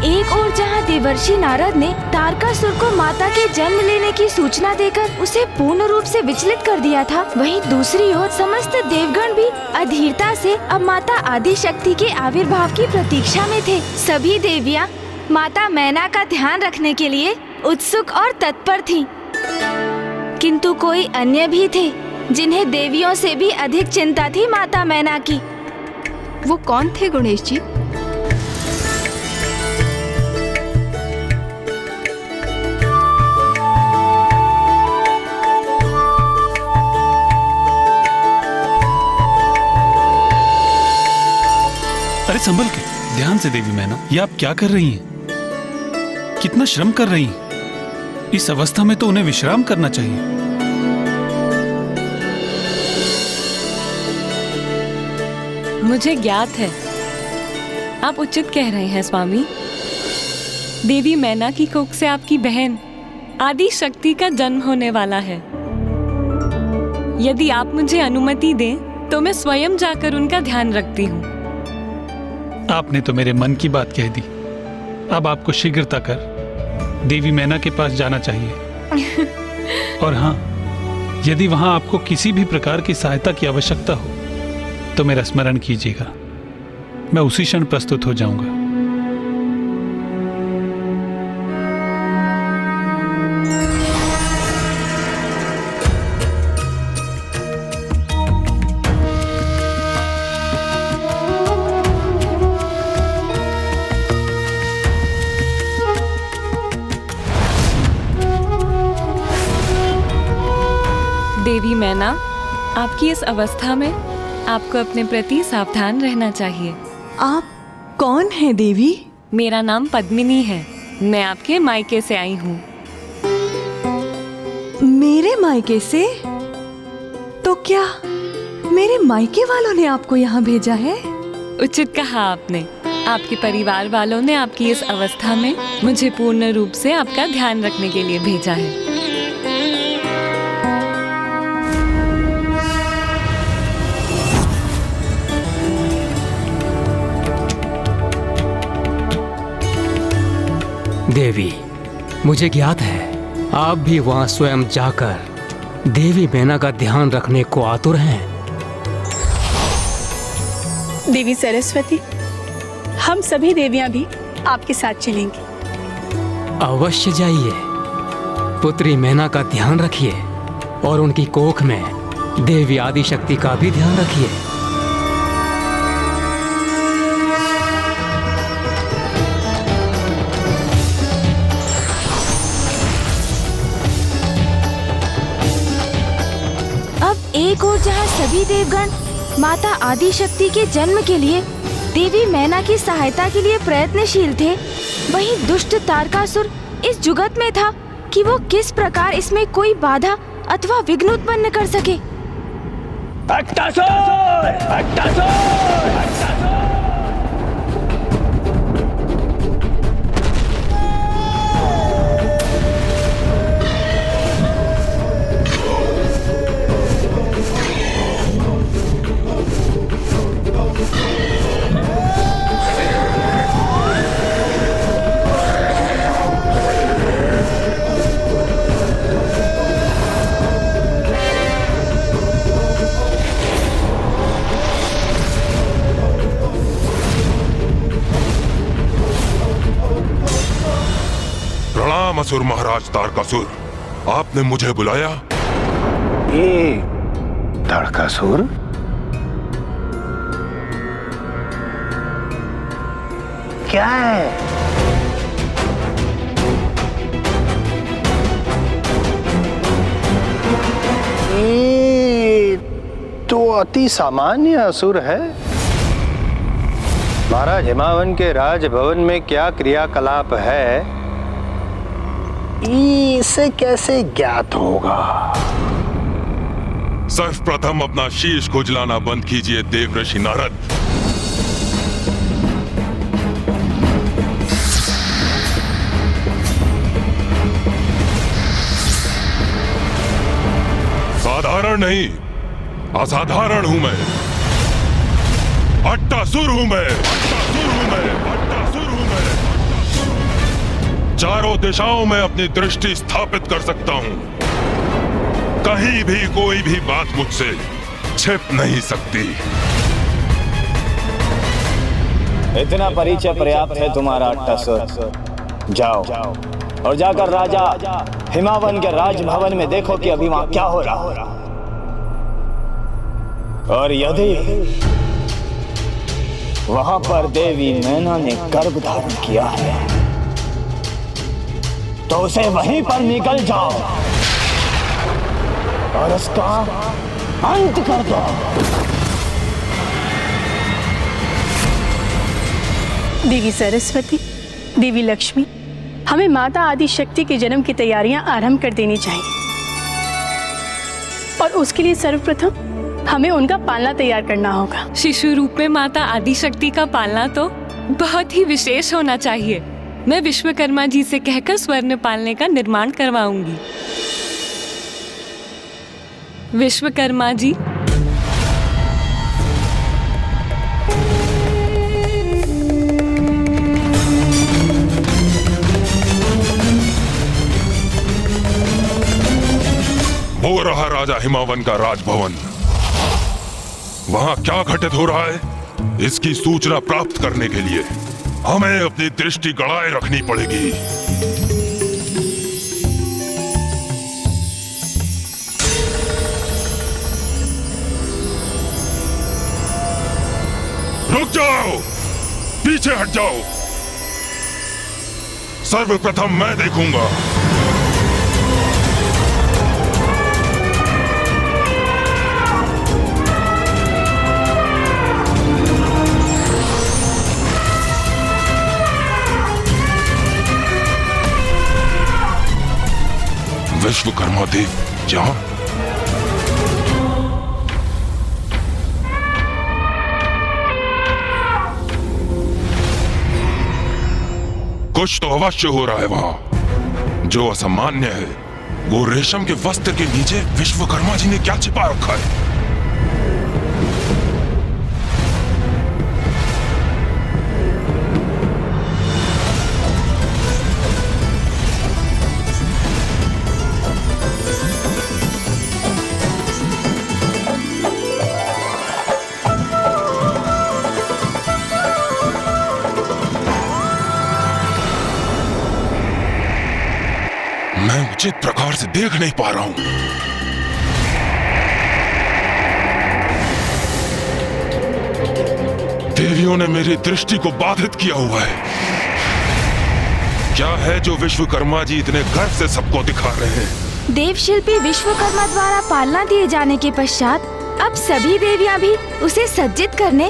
एक ओर जहाँ देवर्षि नारद ने तारकासुर को माता के जन्म लेने की सूचना देकर उसे पूर्ण रूप से विचलित कर दिया था, वहीं दूसरी ओर समस्त देवगण भी अधीरता से अब माता आदि शक्ति के आविर्भाव की प्रतीक्षा में थे। सभी देवियाँ माता मैना का ध्यान रखने के लिए उत्सुक और तत्पर थीं। किंतु कोई अन्य भी थे जिन्हें देवियों से भी अधिक चिंता थी माता मैना की। वो कौन थे गणेश जी? अरे संभल के, ध्यान से देवी मैना, ये आप क्या कर रही हैं? कितना श्रम कर रही हैं? इस अवस्था में तो उन्हें विश्राम करना चाहिए। मुझे ज्ञात है, आप उचित कह रहे हैं स्वामी। देवी मैना की कोख से आपकी बहन आदि शक्ति का जन्म होने वाला है। यदि आप मुझे अनुमति दें तो मैं स्वयं जाकर उनका ध्यान रखती हूँ। आपने तो मेरे मन की बात कह दी। अब आपको शीघ्रता कर देवी मैना के पास जाना चाहिए। और हाँ, यदि वहां आपको किसी भी प्रकार की सहायता की आवश्यकता हो तो मेरा स्मरण कीजिएगा, मैं उसी क्षण प्रस्तुत हो जाऊंगा। देवी मैना, आपकी इस अवस्था में आपको अपने प्रति सावधान रहना चाहिए। आप कौन हैं देवी? मेरा नाम पद्मिनी है। मैं आपके मायके से आई हूँ। मेरे मायके से? तो क्या मेरे मायके वालों ने आपको यहाँ भेजा है? उचित कहा आपने। आपके परिवार वालों ने आपकी इस अवस्था में मुझे पूर्ण रूप से आपका ध्यान रखने के लिए भेजा है। देवी, मुझे ज्ञात है आप भी वहां स्वयं जाकर देवी मैना का ध्यान रखने को आतुर हैं। देवी सरस्वती, हम सभी देवियां भी आपके साथ चलेंगी। अवश्य जाइए। पुत्री मैना का ध्यान रखिए और उनकी कोख में देवी आदि शक्ति का भी ध्यान रखिए। एक और जहाँ सभी देवगण माता आदि शक्ति के जन्म के लिए देवी मैना की सहायता के लिए प्रयत्नशील थे, वहीं दुष्ट तारकासुर इस जुगत में था कि वो किस प्रकार इसमें कोई बाधा अथवा विघ्न उत्पन्न कर सके। असुर महाराज तारकासुर, आपने मुझे बुलाया? ये तारकासुर? क्या है? ये तो अति सामान्य असुर है। महाराज हिमावन के राजभवन में क्या क्रियाकलाप है, इसे कैसे ज्ञात होगा? सर्वप्रथम अपना शीश खुजलाना बंद कीजिए देवर्षि नारद। साधारण नहीं, असाधारण हूं मैं। अट्टासुर हूं मैं, अट्टासुर हूं मैं, अट्टासुर हूं मैं। चारों दिशाओं में अपनी दृष्टि स्थापित कर सकता हूं। कहीं भी कोई भी बात मुझसे छिप नहीं सकती। इतना परिचय पर्याप्त है तुम्हारा अट्टासुर। जाओ और जाकर राजा हिमावन के राजभवन में देखो कि अभी वहां क्या हो रहा। और यदि वहां पर देवी मैना ने गर्भ धारण किया है तो उसे वहीं पर निकल जाओ और उसका अंत कर दो। देवी सरस्वती, देवी लक्ष्मी, हमें माता आदि शक्ति के जन्म की तैयारियां आरंभ कर देनी चाहिए और उसके लिए सर्वप्रथम हमें उनका पालना तैयार करना होगा। शिशु रूप में माता आदि शक्ति का पालना तो बहुत ही विशेष होना चाहिए। मैं विश्वकर्मा जी से कहकर स्वर्ण पालने का निर्माण करवाऊंगी। विश्वकर्मा जी, वो रहा राजा हिमावन का राजभवन। वहां क्या घटित हो रहा है, इसकी सूचना प्राप्त करने के लिए हमें अपनी दृष्टि गड़ाए रखनी पड़ेगी। रुक जाओ, पीछे हट जाओ। सर्वप्रथम मैं देखूंगा। विश्वकर्मा देव जहां कुछ तो अवश्य हो रहा है। वहां जो असामान्य है वो रेशम के वस्त्र के नीचे विश्वकर्मा जी ने क्या छिपा रखा है। मैं उचित प्रकार से देख नहीं पा रहा हूं। देवियों ने मेरी दृष्टि को बाधित किया हुआ है। क्या है जो विश्वकर्मा जी इतने गर्व से सबको दिखा रहे हैं? देव शिल्पी विश्वकर्मा द्वारा पालना दिए जाने के पश्चात अब सभी देवियां भी उसे सज्जित करने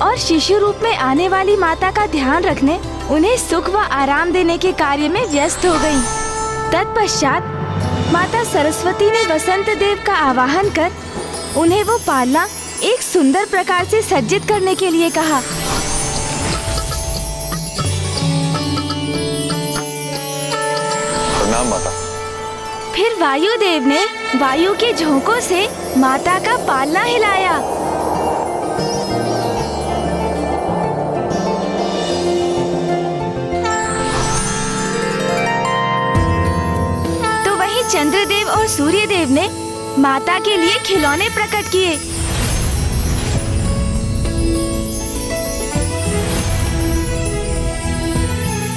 और शिशु रूप में आने वाली माता का ध्यान रखने, उन्हें सुख व आराम देने के कार्य में व्यस्त हो गयी। तत्पश्चात माता सरस्वती ने वसंत देव का आवाहन कर उन्हें वो पालना एक सुंदर प्रकार से सज्जित करने के लिए कहा। प्रणाम माता। फिर वायु देव ने वायु के झोंकों से माता का पालना हिलाया। चंद्रदेव और सूर्यदेव ने माता के लिए खिलौने प्रकट किए।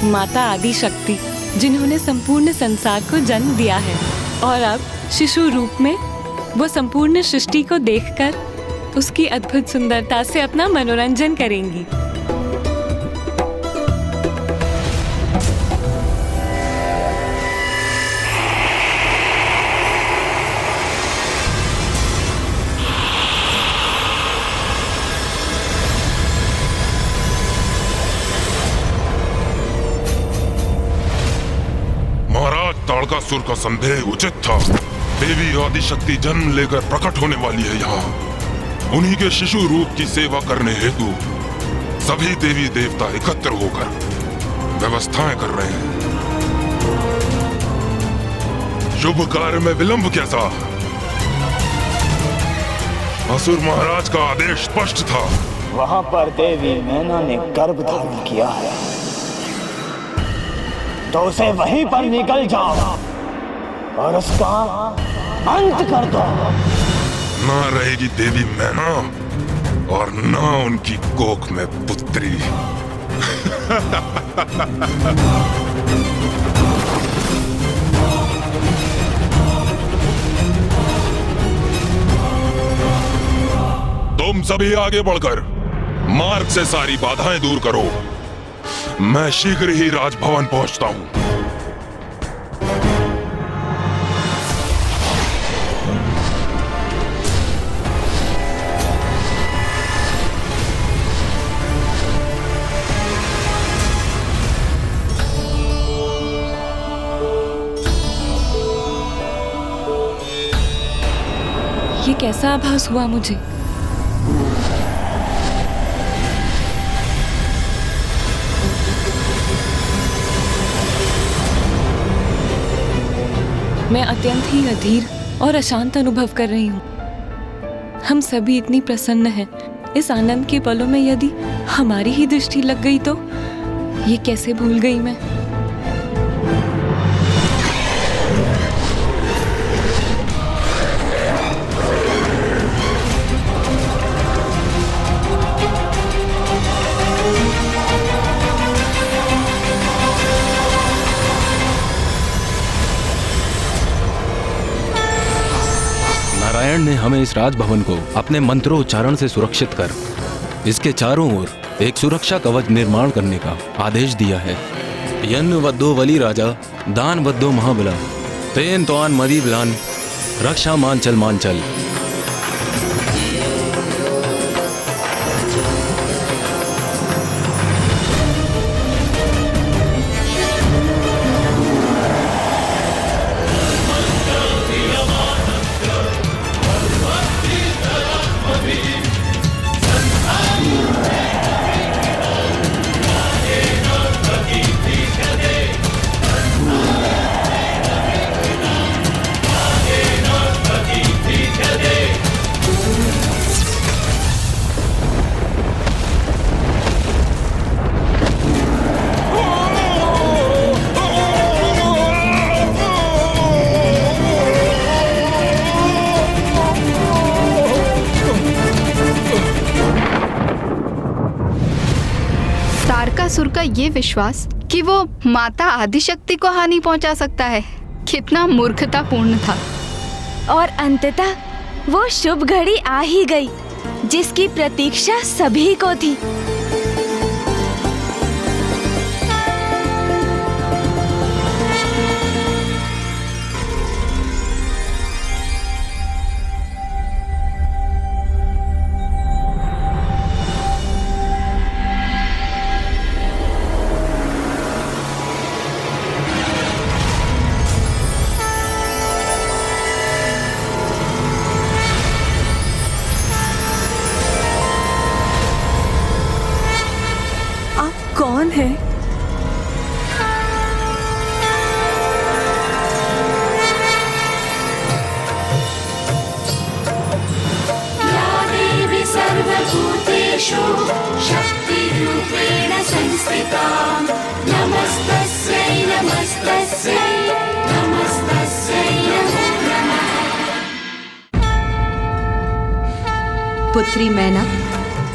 माता आदि शक्ति जिन्होंने संपूर्ण संसार को जन्म दिया है और अब शिशु रूप में वो संपूर्ण सृष्टि को देखकर उसकी अद्भुत सुंदरता से अपना मनोरंजन करेंगी। ताड़कासुर का संदेह उचित था। देवी आदिशक्ति जन्म लेकर प्रकट होने वाली है यहाँ। उन्हीं के शिशु रूप की सेवा करने हेतु सभी देवी देवता एकत्र होकर व्यवस्थाएं कर रहे हैं। शुभ कार्य में विलंब कैसा? असुर महाराज का आदेश स्पष्ट था। वहां पर देवी मैना ने गर्भ धारण किया है तो उसे वहीं पर निकल जाओ और उसका अंत कर दो। ना रहेगी देवी मैना और ना उनकी कोख में पुत्री। तुम सभी आगे बढ़कर मार्ग से सारी बाधाएं दूर करो। मैं शीघ्र ही राजभवन पहुंचता हूं। ये कैसा आभास हुआ मुझे? मैं अत्यंत ही अधीर और अशांत अनुभव कर रही हूँ। हम सभी इतनी प्रसन्न हैं। इस आनंद के पलों में यदि हमारी ही दृष्टि लग गई तो ये कैसे भूल गई मैं। नारायण ने हमें इस राजभवन को अपने मंत्रोच्चारण से सुरक्षित कर इसके चारों ओर एक सुरक्षा कवच निर्माण करने का आदेश दिया है। यन्न वद्दो वली राजा दान वद्दो महाबला तेन तोआन मदी बलान रक्षा मांचल मांचल। तारकासुर का ये विश्वास कि वो माता आदिशक्ति को हानि पहुंचा सकता है, कितना मूर्खतापूर्ण था। और अंततः वो शुभ घड़ी आ ही गई जिसकी प्रतीक्षा सभी को थी। कौन है? या देवी सर्वभूतेषु शक्तिरूपेण संस्थिता नमस्तस्यै नमस्तस्यै नमस्तस्यै नमो नमः। पुत्री मैना,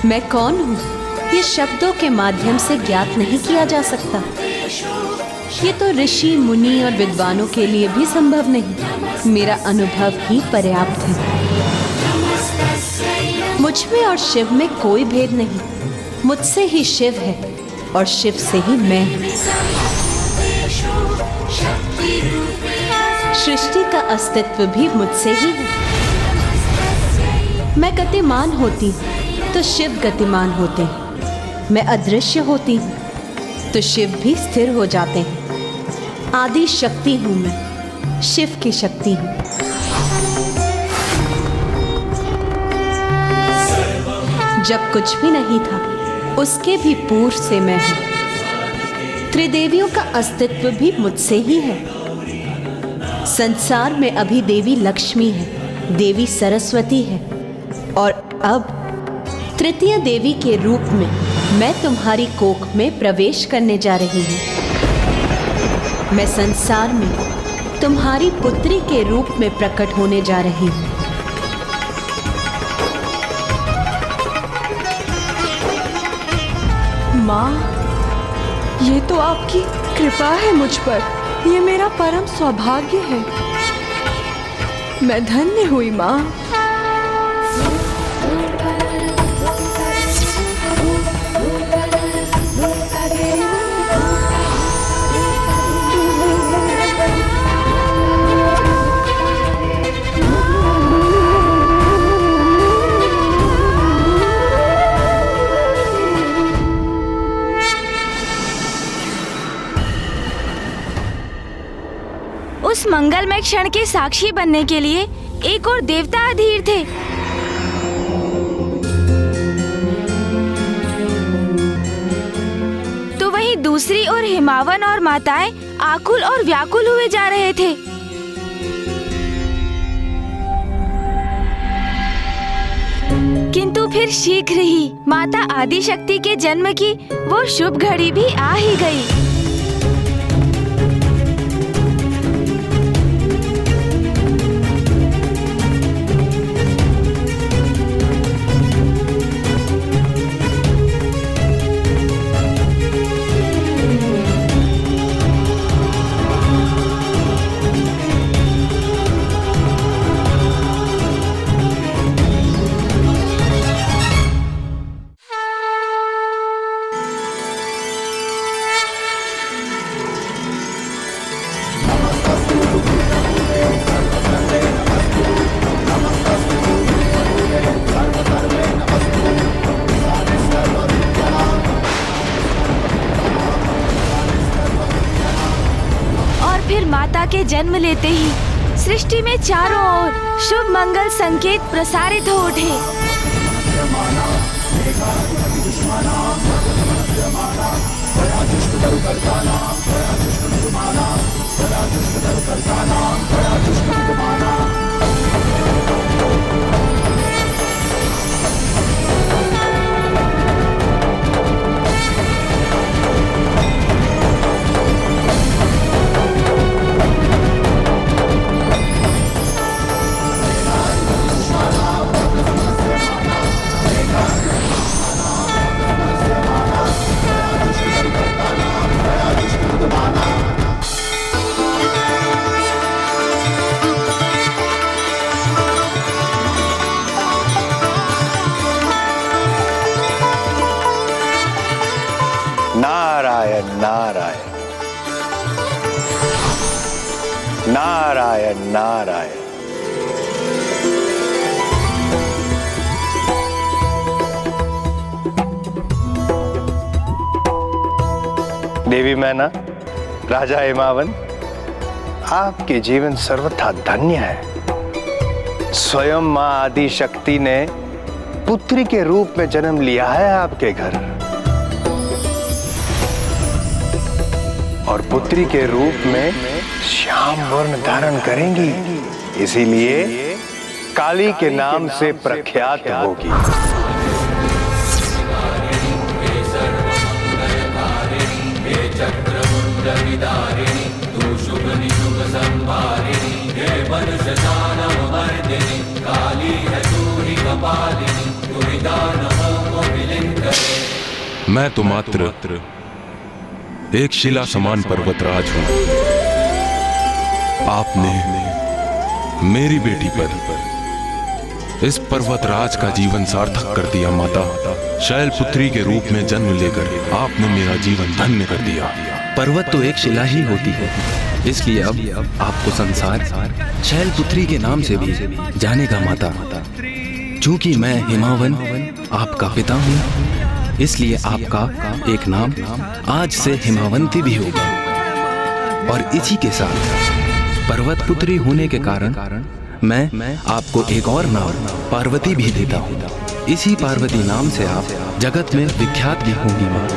मैं कौन हूँ ये शब्दों के माध्यम से ज्ञात नहीं किया जा सकता। ये तो ऋषि मुनि और विद्वानों के लिए भी संभव नहीं। मेरा अनुभव ही पर्याप्त है। मुझ में और शिव में कोई भेद नहीं। मुझसे ही शिव है और शिव से ही मैं हूँ। सृष्टि का अस्तित्व भी मुझसे ही है। मैं गतिमान होती तो शिव गतिमान होते हैं। मैं अदृश्य होती हूँ तो शिव भी स्थिर हो जाते हैं। आदि शक्ति हूँ मैं, शिव की शक्ति हूँ। जब कुछ भी नहीं था उसके भी पूर्व से मैं हूँ। त्रिदेवियों का अस्तित्व भी मुझसे ही है। संसार में अभी देवी लक्ष्मी है, देवी सरस्वती है और अब तृतीय देवी के रूप में मैं तुम्हारी कोख में प्रवेश करने जा रही हूँ। मैं संसार में तुम्हारी पुत्री के रूप में प्रकट होने जा रही हूँ। माँ, ये तो आपकी कृपा है मुझ पर। ये मेरा परम सौभाग्य है। मैं धन्य हुई माँ। उस मंगलमय क्षण के साक्षी बनने के लिए एक और देवता अधीर थे। तो वहीं दूसरी ओर हिमावन और माताएं आकुल और व्याकुल हुए जा रहे थे। किंतु फिर शीघ्र ही माता आदिशक्ति के जन्म की वो शुभ घड़ी भी आ ही गई। माता के जन्म लेते ही सृष्टि में चारों ओर शुभ मंगल संकेत प्रसारित हो उठे। नारायण नारायण नारायण नारायण। देवी मैना, राजा हिमावन, आपके जीवन सर्वथा धन्य है। स्वयं मां आदि शक्ति ने पुत्री के रूप में जन्म लिया है आपके घर, और पुत्री के रूप में श्याम वर्ण धारण करेंगी, इसीलिए काली के नाम से प्रख्यात होगी। मैं तो मात्र एक शिला समान पर्वतराज हूं। आपने मेरी बेटी पर इस पर्वतराज का जीवन सार्थक कर दिया। माता, शैलपुत्री के रूप में जन्म लेकर आपने मेरा जीवन धन्य कर दिया। पर्वत तो एक शिला ही होती है, इसलिए अब आपको संसार शैलपुत्री के नाम से भी जानेगा माता। चूंकि मैं हिमावन आपका पिता हूँ, इसलिए आपका एक नाम आज से हिमावंती भी होगा। और इसी के साथ पर्वत पुत्री होने के कारण मैं आपको एक और नाम पार्वती भी देता हूँ। इसी पार्वती नाम से आप जगत में विख्यात भी होंगी माँ।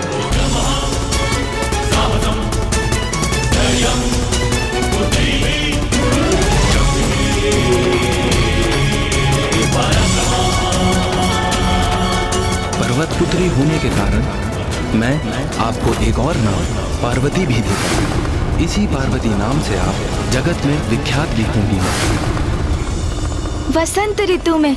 पर्वत पुत्री होने के कारण मैं आपको एक और नाम पार्वती भी देता हूँ। इसी पार्वती नाम से आप जगत में विख्यात भी होंगी। वसंत ऋतु में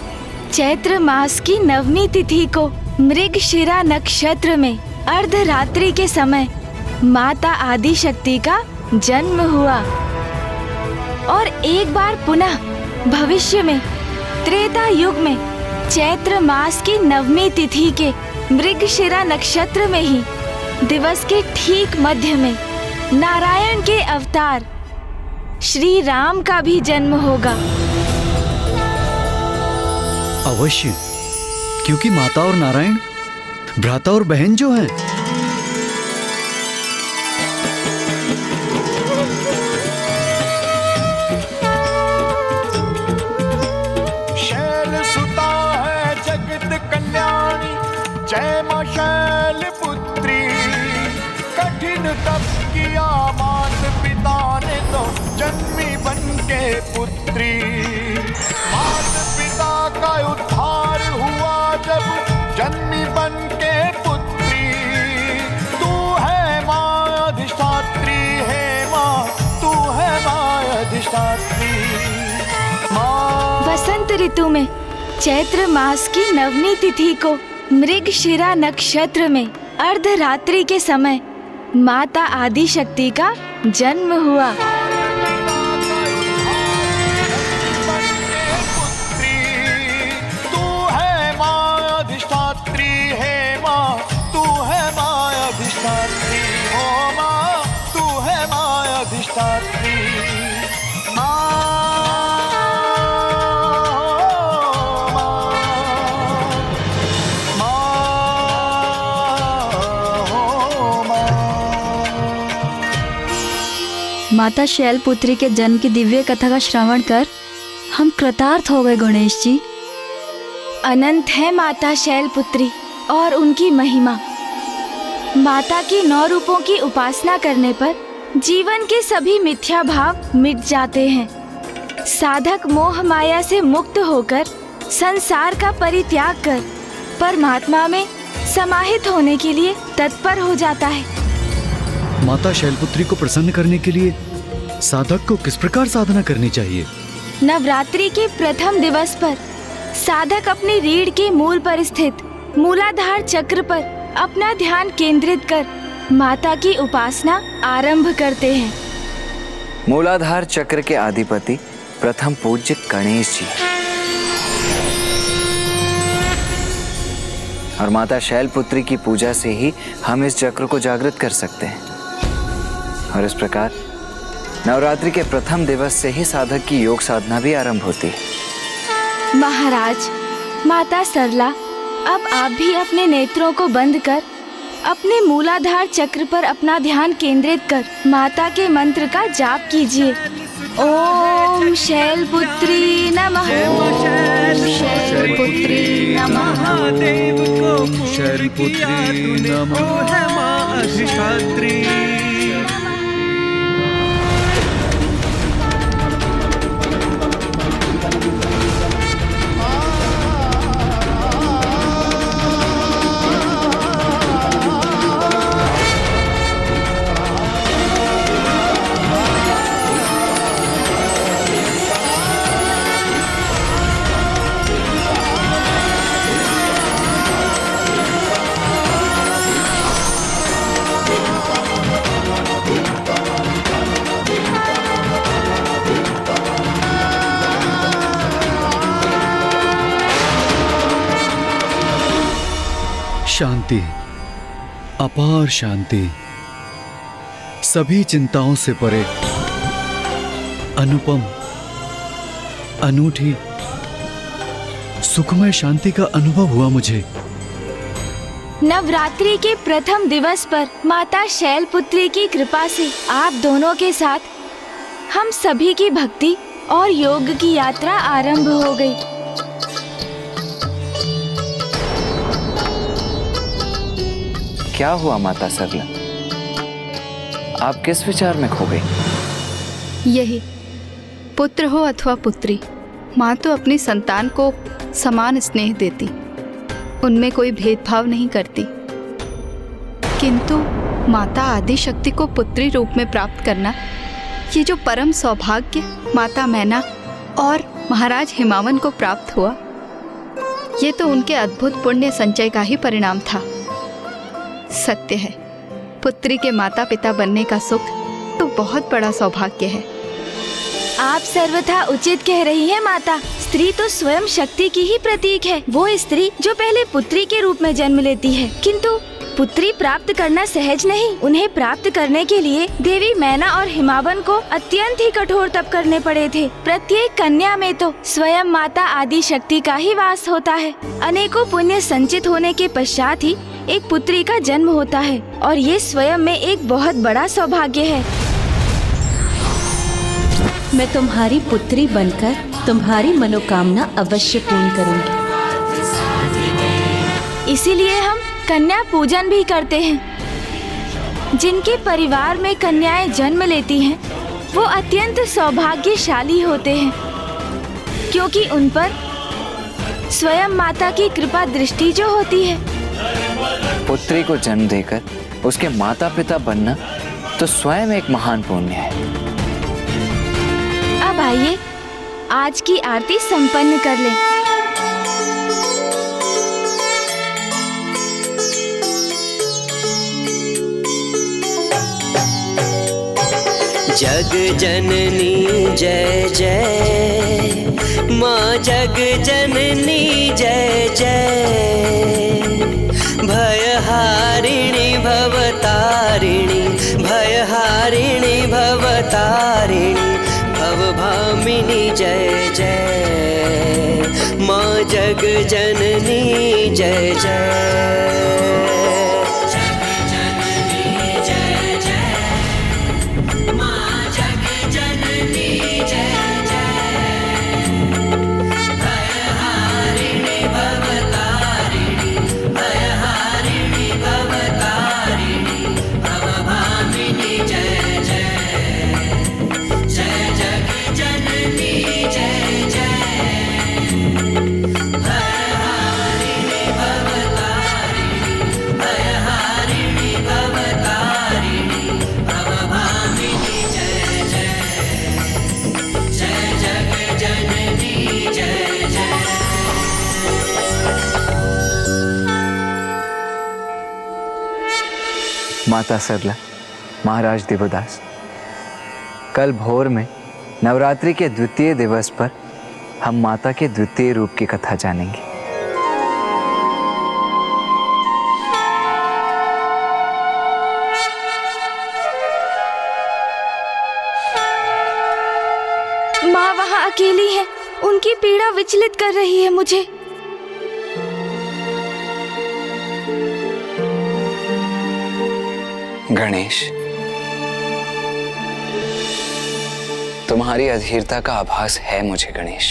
चैत्र मास की 9वीं तिथि को मृगशिरा नक्षत्र में अर्धरात्रि के समय माता आदि शक्ति का जन्म हुआ और एक बार पुनः भविष्य में त्रेता युग में चैत्र मास की 9वीं तिथि के मृगशिरा नक्षत्र में ही दिवस के ठीक मध्य में नारायण के अवतार श्री राम का भी जन्म होगा। अवश्य, क्योंकि माता और नारायण भ्राता और बहन जो हैं। शैल सुता है जगत कल्याणी, जय मां शैल पुत्री। कठिन तप किया मात पिता ने तो जन्मी बन के पुत्री। मात पिता का उद्धार हुआ जब जन्मी बन के पुत्री। तू है मां अधिष्ठात्री, है मां तू है मां अधिष्ठात्री। वसंत ऋतु में चैत्र मास की 9वीं तिथि को मृगशिरा नक्षत्र में अर्धरात्रि के समय माता आदि शक्ति का जन्म हुआ। तू है मां अधिष्ठात्री, है मां तू है मां अधिष्ठात्री। ओ मां तू है मां अधिष्ठात्री। माता शैलपुत्री के जन्म की दिव्य कथा का श्रवण कर हम कृतार्थ हो गए गणेश जी। अनंत है माता शैलपुत्री और उनकी महिमा। माता के 9 रूपों की उपासना करने पर जीवन के सभी मिथ्या भाव मिट जाते हैं। साधक मोह माया से मुक्त होकर संसार का परित्याग कर परमात्मा में समाहित होने के लिए तत्पर हो जाता है। माता शैलपुत्री को प्रसन्न करने के लिए साधक को किस प्रकार साधना करनी चाहिए? नवरात्रि के प्रथम दिवस पर साधक अपनी रीढ़ के मूल पर स्थित मूलाधार चक्र पर अपना ध्यान केंद्रित कर माता की उपासना आरंभ करते हैं। मूलाधार चक्र के अधिपति प्रथम पूज्य गणेश जी और माता शैलपुत्री की पूजा से ही हम इस चक्र को जागृत कर सकते हैं। और इस प्रकार नवरात्रि के प्रथम दिवस से ही साधक की योग साधना भी आरंभ होती है। महाराज, माता सरला, अब आप भी अपने नेत्रों को बंद कर अपने मूलाधार चक्र पर अपना ध्यान केंद्रित कर माता के मंत्र का जाप कीजिए। ओम शैलपुत्री नमः, शैलपुत्री नमः, शैलपुत्री नमः, अधिष्ठात्री। शांति, अपार शांति, सभी चिंताओं से परे, अनुपम, अनूठी, सुखमय शांति का अनुभव हुआ मुझे। नवरात्रि के प्रथम दिवस पर माता शैलपुत्री की कृपा से आप दोनों के साथ हम सभी की भक्ति और योग की यात्रा आरंभ हो गई। क्या हुआ माता सरला? आप किस विचार में खो गई? यही, पुत्र हो अथवा पुत्री, माँ तो अपनी संतान को समान स्नेह देती, उनमें कोई भेदभाव नहीं करती। किंतु माता आदिशक्ति को पुत्री रूप में प्राप्त करना, ये जो परम सौभाग्य माता मैना और महाराज हिमावन को प्राप्त हुआ, ये तो उनके अद्भुत पुण्य संचय का ही परिणाम था। सत्य है, पुत्री के माता पिता बनने का सुख तो बहुत बड़ा सौभाग्य है। आप सर्वथा उचित कह रही हैं माता। स्त्री तो स्वयं शक्ति की ही प्रतीक है। वो स्त्री जो पहले पुत्री के रूप में जन्म लेती है, किंतु पुत्री प्राप्त करना सहज नहीं। उन्हें प्राप्त करने के लिए देवी मैना और हिमावन को अत्यंत ही कठोर तप करने पड़े थे। प्रत्येक कन्या में तो स्वयं माता आदि शक्ति का ही वास होता है। अनेकों पुण्य संचित होने के पश्चात ही एक पुत्री का जन्म होता है, और ये स्वयं में एक बहुत बड़ा सौभाग्य है। मैं तुम्हारी पुत्री बनकर तुम्हारी मनोकामना अवश्य पूर्ण करूंगी। इसीलिए हम कन्या पूजन भी करते हैं। जिनके परिवार में कन्याएं जन्म लेती हैं, वो अत्यंत सौभाग्यशाली होते हैं, क्योंकि उन पर स्वयं माता की कृपा दृष्टि जो होती है। पुत्री को जन्म देकर उसके माता पिता बनना तो स्वयं एक महान पुण्य है। अब आइए आज की आरती संपन्न कर लें। जग जननी जय जय, माँ जग जननी जय जय। भयहारिणी भवतारिणी, भयहारिणी भवतारिणी, भवभामिनी जय जय। माँ जग जननी जय जय। माता सरला, महाराज देवदास, कल भोर में नवरात्रि के द्वितीय दिवस पर हम माता के द्वितीय रूप की कथा जानेंगे। माँ वहाँ अकेली है, उनकी पीड़ा विचलित कर रही है मुझे। गणेश, तुम्हारी अधीरता का आभास है मुझे गणेश।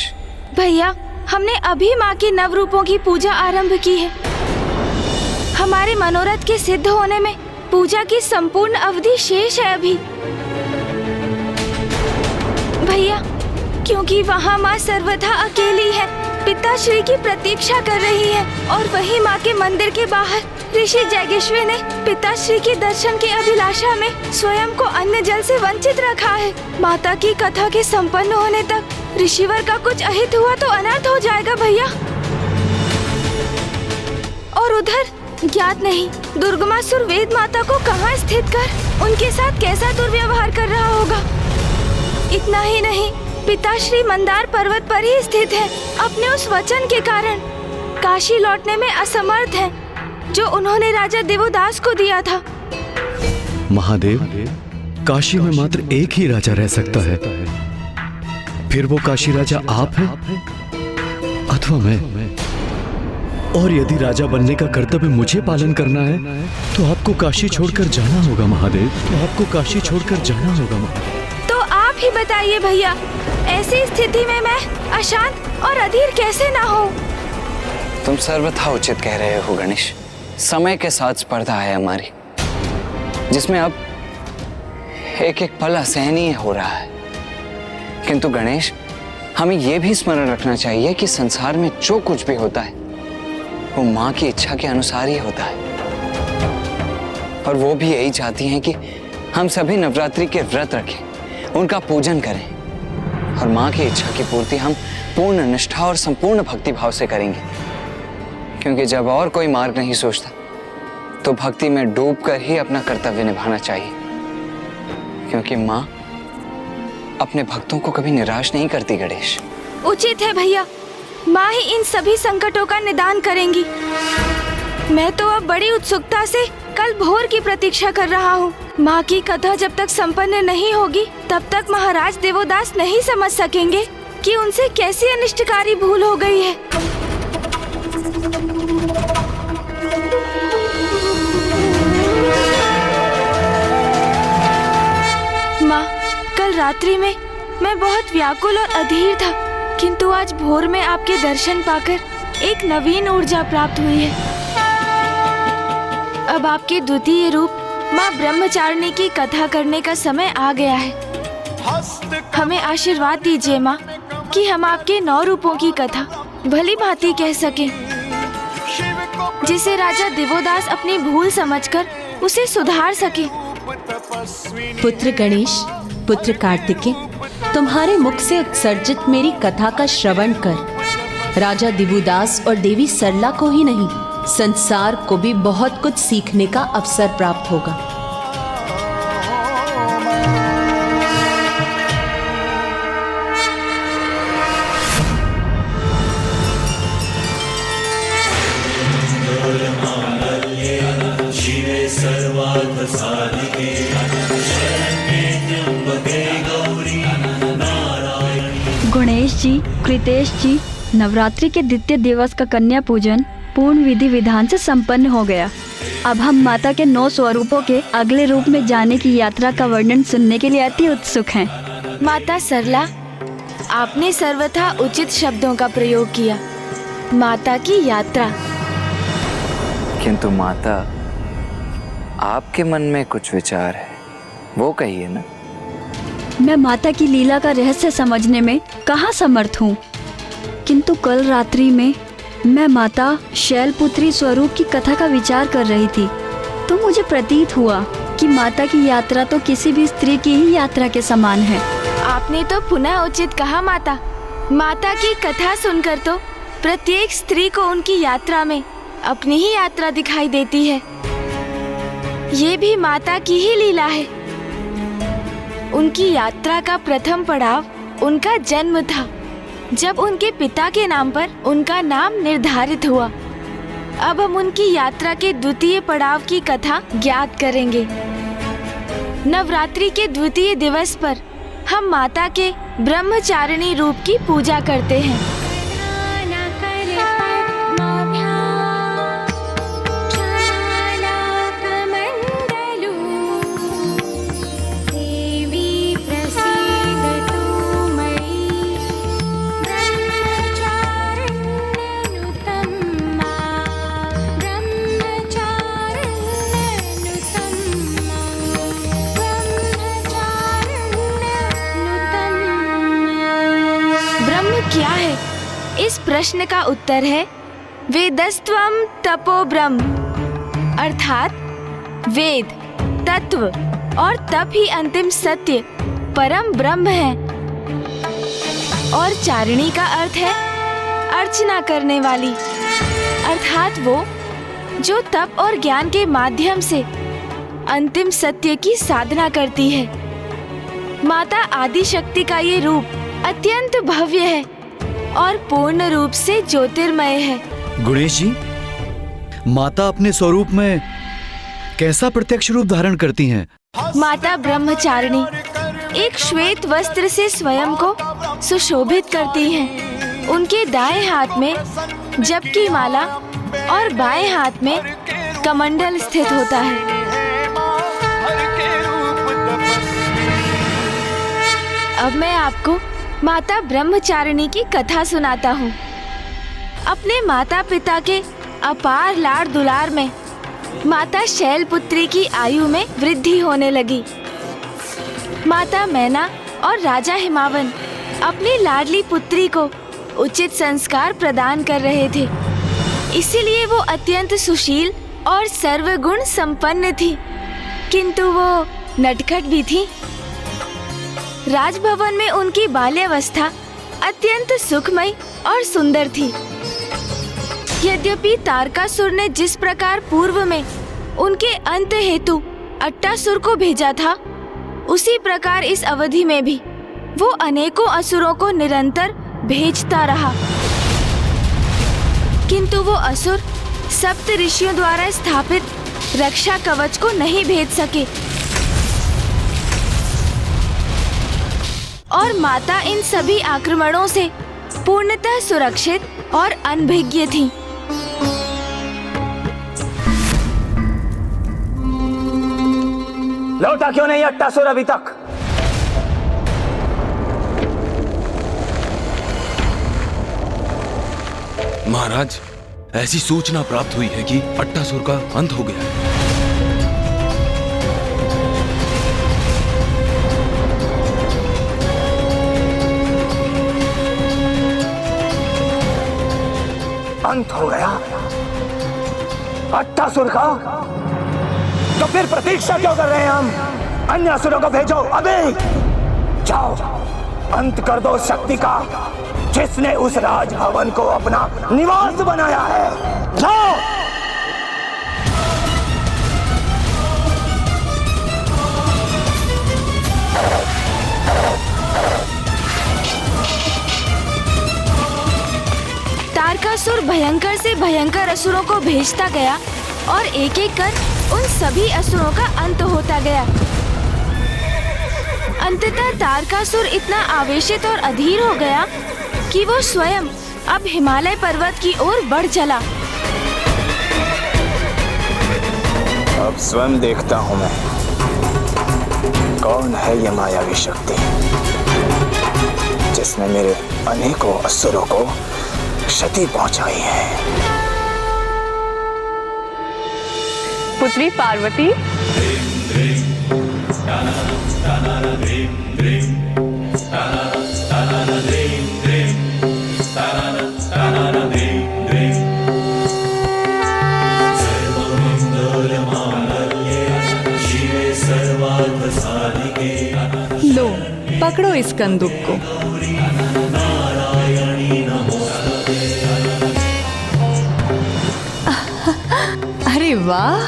भैया, हमने अभी माँ के नव रूपों की पूजा आरंभ की है। हमारे मनोरथ के सिद्ध होने में पूजा की संपूर्ण अवधि शेष है अभी। भैया, क्योंकि वहाँ माँ सर्वथा अकेली है, पिताश्री की प्रतीक्षा कर रही है, और वही माँ के मंदिर के बाहर ऋषि जैगेश्वर ने पिताश्री के दर्शन की अभिलाषा में स्वयं को अन्न जल से वंचित रखा है। माता की कथा के संपन्न होने तक ऋषिवर का कुछ अहित हुआ तो अनर्थ हो जाएगा भैया। और उधर ज्ञात नहीं दुर्गमासुर वेद माता को कहाँ स्थित कर उनके साथ कैसा दुर्व्यवहार कर रहा होगा। इतना ही नहीं, पिताश्री मंदार पर्वत पर ही स्थित है। अपने उस वचन के कारण काशी लौटने में असमर्थ है जो उन्होंने राजा देवोदास को दिया था। महादेव, काशी में मात्र एक ही राजा रह सकता है। फिर वो काशी राजा आप हैं अथवा मैं। और यदि राजा बनने का कर्तव्य मुझे पालन करना है तो आपको काशी छोड़कर जाना होगा महादेव, तो आपको काशी छोड़कर जाना होगा महादेव। तो आप ही बताइए भैया, ऐसी स्थिति में मैं अशांत और अधीर कैसे ना हो। तुम सर्वथा उचित कह रहे हो गणेश। समय के साथ स्पर्धा है हमारी, जिसमें अब एक एक पल असहनीय हो रहा है। किंतु गणेश, हमें यह भी स्मरण रखना चाहिए कि संसार में जो कुछ भी होता है वो माँ की इच्छा के अनुसार ही होता है। और वो भी यही चाहती हैं कि हम सभी नवरात्रि के व्रत रखें, उनका पूजन करें और माँ की इच्छा की पूर्ति हम पूर्ण निष्ठा और संपूर्ण भक्ति भाव से करेंगे। क्योंकि जब और कोई मार्ग नहीं सोचता तो भक्ति में डूबकर ही अपना कर्तव्य निभाना चाहिए। क्योंकि माँ अपने भक्तों को कभी निराश नहीं करती गणेश। उचित है भैया, माँ ही इन सभी संकटों का निदान करेंगी। मैं तो अब बड़ी उत्सुकता से कल भोर की प्रतीक्षा कर रहा हूँ। माँ की कथा जब तक संपन्न नहीं होगी तब तक महाराज देवोदास नहीं समझ सकेंगे कि उनसे कैसी अनिष्टकारी भूल हो गई है। माँ, कल रात्रि में मैं बहुत व्याकुल और अधीर था, किंतु आज भोर में आपके दर्शन पाकर एक नवीन ऊर्जा प्राप्त हुई है। अब आपके द्वितीय रूप माँ ब्रह्मचारिणी की कथा करने का समय आ गया है। हमें आशीर्वाद दीजिए माँ कि हम आपके 9 रूपों की कथा भली भांति कह सकें, जिसे राजा देवोदास अपनी भूल समझकर उसे सुधार सके। पुत्र गणेश, पुत्र कार्तिकेय, तुम्हारे मुख से उत्सर्जित मेरी कथा का श्रवण कर राजा दिवोदास और देवी सरला को ही नहीं, संसार को भी बहुत कुछ सीखने का अवसर प्राप्त होगा। गणेश जी, कृतेश जी, नवरात्रि के द्वितीय दिवस का कन्या पूजन पूर्ण विधि विधान से संपन्न हो गया। अब हम माता के 9 स्वरूपों के अगले रूप में जाने की यात्रा का वर्णन सुनने के लिए अति उत्सुक हैं। माता सरला, आपने सर्वथा उचित शब्दों का प्रयोग किया। माता की यात्रा। किंतु माता, आपके मन में कुछ विचार है, वो कहिए ना। मैं माता की लीला का रहस्य समझने में कहाँ समर्थ हूँ, किंतु कल रात्रि में मैं माता शैलपुत्री स्वरूप की कथा का विचार कर रही थी तो मुझे प्रतीत हुआ कि माता की यात्रा तो किसी भी स्त्री की ही यात्रा के समान है। आपने तो पुनः उचित कहा माता। माता की कथा सुनकर तो प्रत्येक स्त्री को उनकी यात्रा में अपनी ही यात्रा दिखाई देती है। ये भी माता की ही लीला है। उनकी यात्रा का प्रथम पड़ाव उनका जन्म था, जब उनके पिता के नाम पर उनका नाम निर्धारित हुआ। अब हम उनकी यात्रा के द्वितीय पड़ाव की कथा ज्ञात करेंगे। नवरात्रि के द्वितीय दिवस पर हम माता के ब्रह्मचारिणी रूप की पूजा करते हैं। क्या है? इस प्रश्न का उत्तर है वेदस्त्वम तपो ब्रह्म, अर्थात वेद, तत्व और तप ही अंतिम सत्य परम ब्रह्म है। और चारिणी का अर्थ है अर्चना करने वाली, अर्थात वो जो तप और ज्ञान के माध्यम से अंतिम सत्य की साधना करती है। माता आदि शक्ति का ये रूप अत्यंत भव्य है और पूर्ण रूप से ज्योतिर्मय है। गणेश जी, माता अपने स्वरूप में कैसा प्रत्यक्ष रूप धारण करती हैं? माता ब्रह्मचारिणी एक श्वेत वस्त्र से स्वयं को सुशोभित करती हैं। उनके दाएं हाथ में जप की माला और बाएं हाथ में कमंडल स्थित होता है। अब मैं आपको माता ब्रह्मचारिणी की कथा सुनाता हूँ। अपने माता पिता के अपार लाड़ दुलार में माता शैलपुत्री की आयु में वृद्धि होने लगी। माता मैना और राजा हिमावन अपनी लाडली पुत्री को उचित संस्कार प्रदान कर रहे थे, इसीलिए वो अत्यंत सुशील और सर्वगुण संपन्न थी। किंतु वो नटखट भी थी। राजभवन में उनकी बाल्यावस्था अत्यंत सुखमय और सुंदर थी। यद्यपि तारकासुर ने जिस प्रकार पूर्व में उनके अंत हेतु अट्टासुर को भेजा था, उसी प्रकार इस अवधि में भी वो अनेकों असुरों को निरंतर भेजता रहा। किंतु वो असुर सप्त ऋषियों द्वारा स्थापित रक्षा कवच को नहीं भेज सके और माता इन सभी आक्रमणों से पूर्णतः सुरक्षित और अनभिज्ञ थी। लौटा क्यों नहीं अट्टासुर अभी तक? महाराज, ऐसी सूचना प्राप्त हुई है कि अट्टासुर का अंत हो गया है। अंत हो गया अट्टासुर का? तो फिर प्रतीक्षा क्यों कर रहे हैं हम? अन्य असुरों को भेजो अभी। जाओ, अंत कर दो शक्ति का, जिसने उस राजभवन को अपना निवास बनाया है। जाओ। तारकासुर भयंकर से भयंकर असुरों को भेजता गया और एक एक कर उन सभी असुरों का अंत होता गया। अंततः तारकासुर इतना आवेशित और अधीर हो गया कि वो स्वयं अब हिमालय पर्वत की ओर बढ़ चला। अब स्वयं देखता हूं मैं, कौन है ये मायावी शक्ति जिसने मेरे अनेकों असुरों को क्षति पहुंचाई है। पुत्री पार्वती, लो, पकड़ो इस कंदूक को। अरे वाह,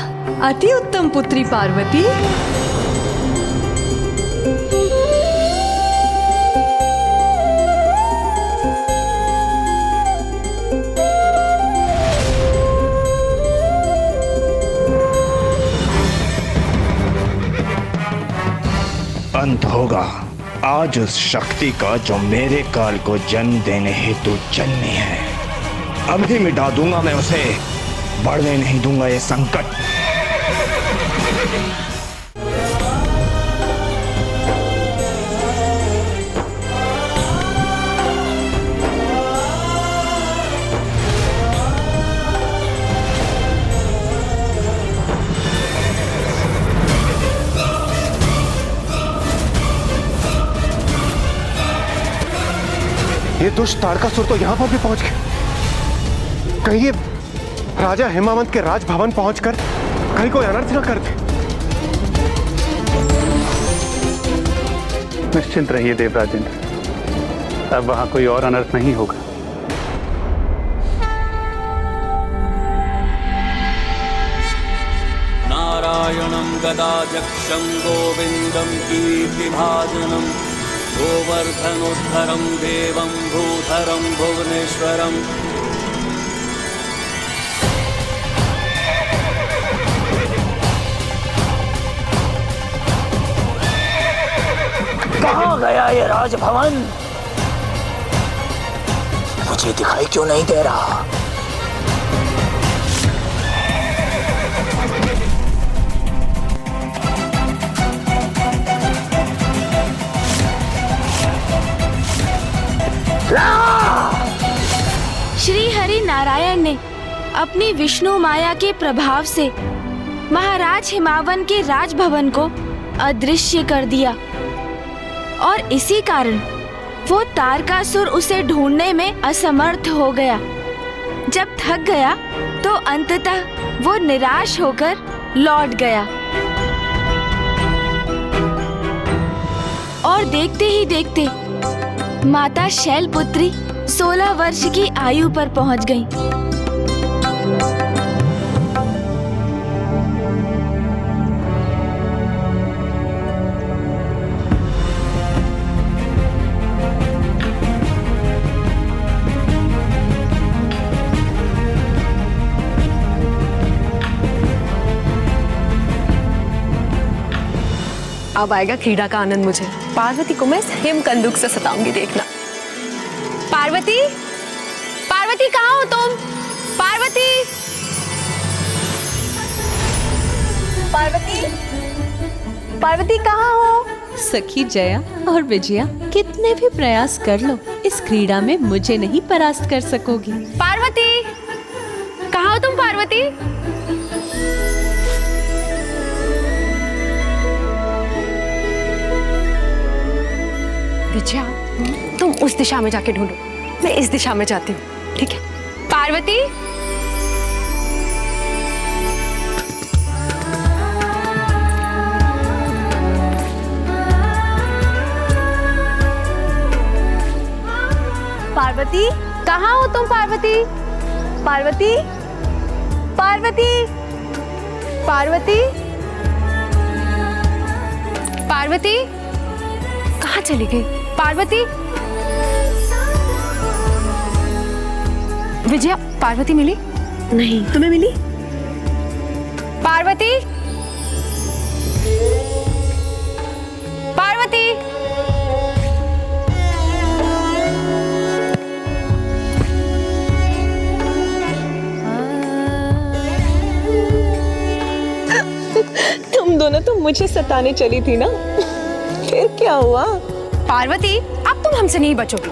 अति उत्तम पुत्री पार्वती। अंत होगा आज उस शक्ति का जो मेरे काल को जन्म देने हेतु जन्मी है। अभी मिटा दूंगा मैं उसे, बढ़ने नहीं दूंगा ये संकट। ये दुष्ट तारकासुर तो यहाँ पर भी पहुंच गए। कहीं ये राजा हिमावंत के राजभवन पहुंचकर कहीं कोई अनर्थ न कर दे। निश्चिंत रहिए देवराजेंद्र, अब वहां कोई और अनर्थ नहीं होगा। नारायणं गदाध्यक्षं गोविंदं कीर्तिभाजनं गोवर्धनोद्धरं देवं भूधरं भुवनेश्वरम्। कहाँ गया ये राजभवन? मुझे दिखाई क्यों नहीं दे रहा? श्री हरि नारायण ने अपनी विष्णु माया के प्रभाव से महाराज हिमावन के राजभवन को अदृश्य कर दिया और इसी कारण वो तारकासुर उसे ढूंढने में असमर्थ हो गया। जब थक गया तो अंततः वो निराश होकर लौट गया। और देखते ही देखते माता शैलपुत्री 16 वर्ष की आयु पर पहुंच गईं। अब आएगा क्रीड़ा का आनंद मुझे। पार्वती को मैं हिम कंदुक से सताऊंगी, देखना। पार्वती, पार्वती कहाँ हो तुम? पार्वती, पार्वती, पार्वती कहाँ हो? सखी जया और विजया कितने भी प्रयास कर लो, इस क्रीड़ा में मुझे नहीं परास्त कर सकोगी। पार्वती कहाँ हो तुम? पार्वती, विजया तुम उस दिशा में जाके ढूंढो, मैं इस दिशा में जाती हूँ, ठीक है? पार्वती, पार्वती कहाँ हो तुम? पार्वती, पार्वती, पार्वती, पार्वती, पार्वती कहाँ चली गई? पार्वती, विजया पार्वती मिली? नहीं, तुम्हें मिली? पार्वती, पार्वती, तुम दोनों तो मुझे सताने चली थी ना, फिर क्या हुआ? पार्वती अब तुम हमसे नहीं बचोगी।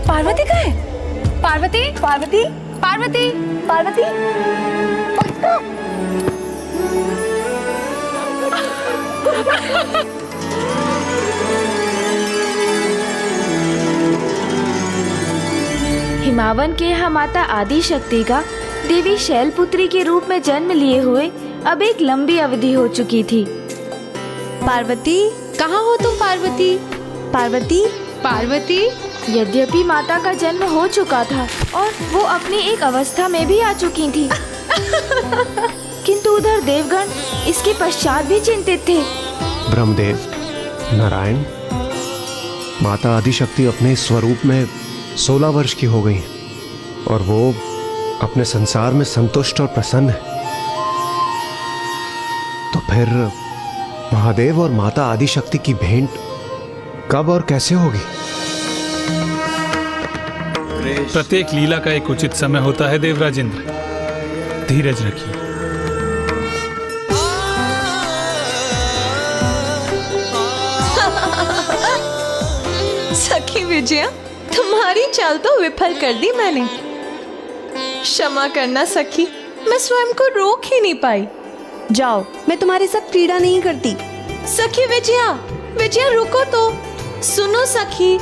पार्वती कहाँ है? पार्वती, पार्वती, पार्वती, पार्वती, हिमावन के यहाँ माता आदि शक्ति का देवी शैलपुत्री के रूप में जन्म लिए हुए अब एक लंबी अवधि हो चुकी थी। पार्वती कहाँ हो तुम? पार्वती, पार्वती, पार्वती, यद्यपि माता का जन्म हो चुका था और वो अपनी एक अवस्था में भी आ चुकी थी, किंतु उधर देवगण इसके पश्चात भी चिंतित थे। ब्रह्मदेव, नारायण, माता आदिशक्ति अपने स्वरूप में 16 वर्ष की हो गई और वो अपने संसार में संतुष्ट और प्रसन्न है। तो फिर महादेव और माता आदिशक्ति की भेंट कब और कैसे होगी? प्रत्येक लीला का एक उचित समय होता है देवराज इंद्र, धीरज रखिए। सखी विजया, तुम्हारी चाल तो विफल कर दी मैंने। क्षमा करना सखी, मैं स्वयं को रोक ही नहीं पाई। जाओ, मैं तुम्हारे साथ क्रीड़ा नहीं करती। सखी विजया, विजया रुको तो, सुनो सखी।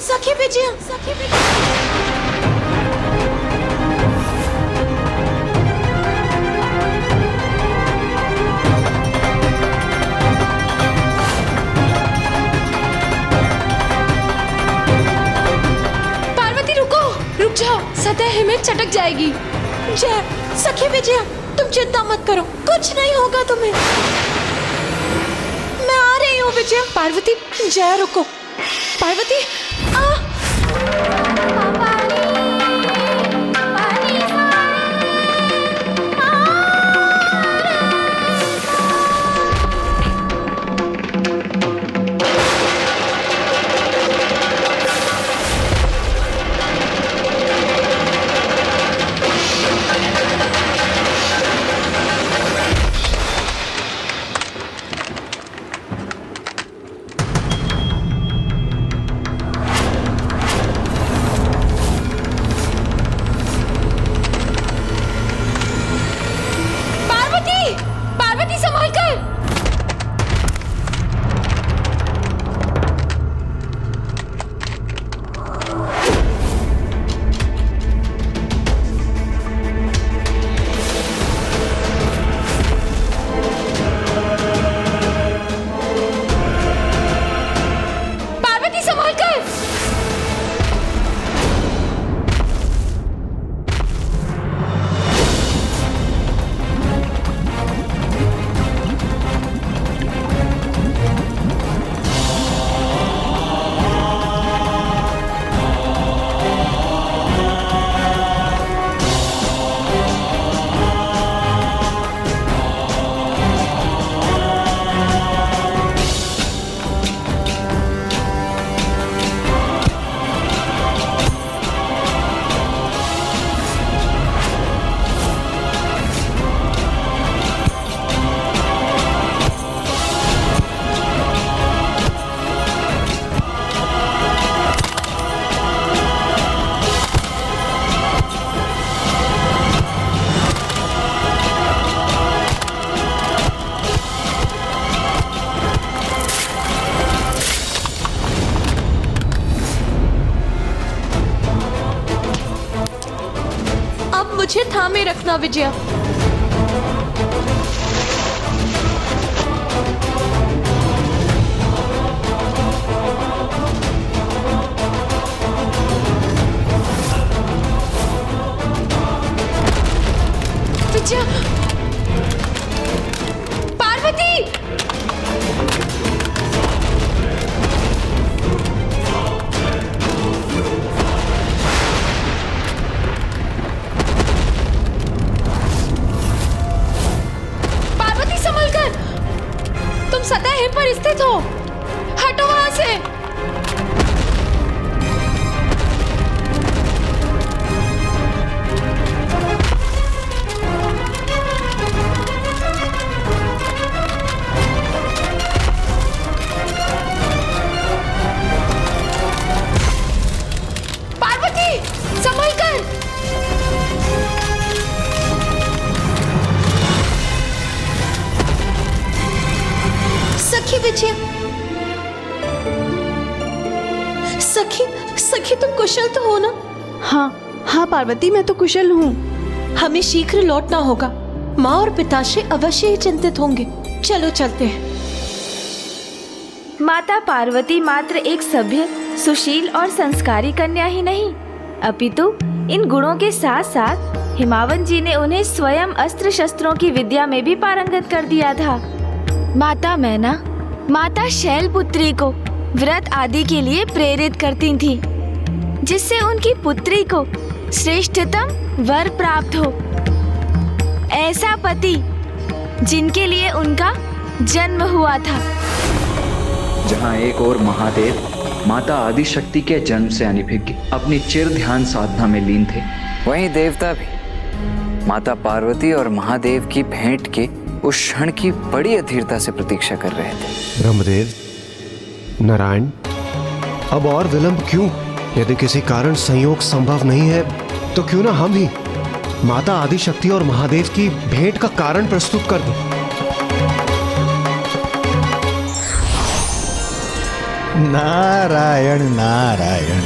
सखी विजया, सखी विजया। पार्वती रुको, रुक जाओ, सतह हिम्मत चटक जाएगी। जय, सखी विजया, तुम चिंता मत करो, कुछ नहीं होगा तुम्हें। मैं आ रही हूँ विजया। पार्वती, जय रुको। पार्वती, आ! मुझे थामे रखना विजया। विजया, पार्वती, पार्वती संभल कर, तुम सतह हिम पर स्थित हो, हटो वहां से। सखी विजया, सखी सखी तुम कुशल तो हो ना? हाँ पार्वती, मैं तो कुशल हूँ। हमें शीघ्र लौटना होगा। माँ और पिताश्री अवश्य ही चिंतित होंगे। चलो चलते हैं। माता पार्वती मात्र एक सभ्य, सुशील और संस्कारी कन्या ही नहीं, अपितु इन गुणों के साथ साथ हिमावन जी ने उन्हें स्वयं अस्त्र शस्त्रों की विद्या में भी पारंगत कर दिया था। माता मैना माता शैलपुत्री को व्रत आदि के लिए प्रेरित करती थी, जिससे उनकी पुत्री को श्रेष्ठतम वर प्राप्त हो। ऐसा पति जिनके लिए उनका जन्म हुआ था। जहाँ एक और महादेव माता आदिशक्ति के जन्म से अनभिज्ञ अपनी चिर ध्यान साधना में लीन थे, वहीं देवता भी माता पार्वती और महादेव की भेंट के उस क्षण की बड़ी अधीरता से प्रतीक्षा कर रहे थे। ब्रह्मदेव, नारायण, अब और विलंब क्यों? यदि किसी कारण संयोग संभव नहीं है तो क्यों ना हम ही माता आदिशक्ति और महादेव की भेंट का कारण प्रस्तुत कर दें। नारायण नारायण।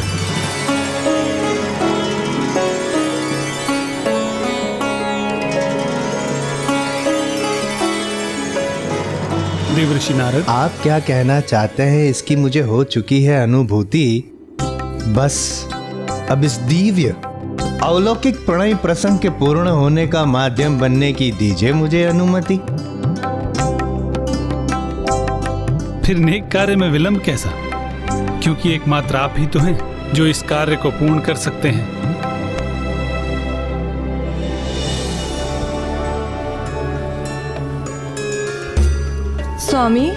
देवर्षि नारद, आप क्या कहना चाहते हैं इसकी मुझे हो चुकी है अनुभूति। बस अब इस दिव्य अलौकिक प्रणय प्रसंग के पूर्ण होने का माध्यम बनने की दीजिए मुझे अनुमति। फिर नेक कार्य में विलंब कैसा? क्योंकि एकमात्र आप ही तो हैं जो इस कार्य को पूर्ण कर सकते हैं। स्वामी,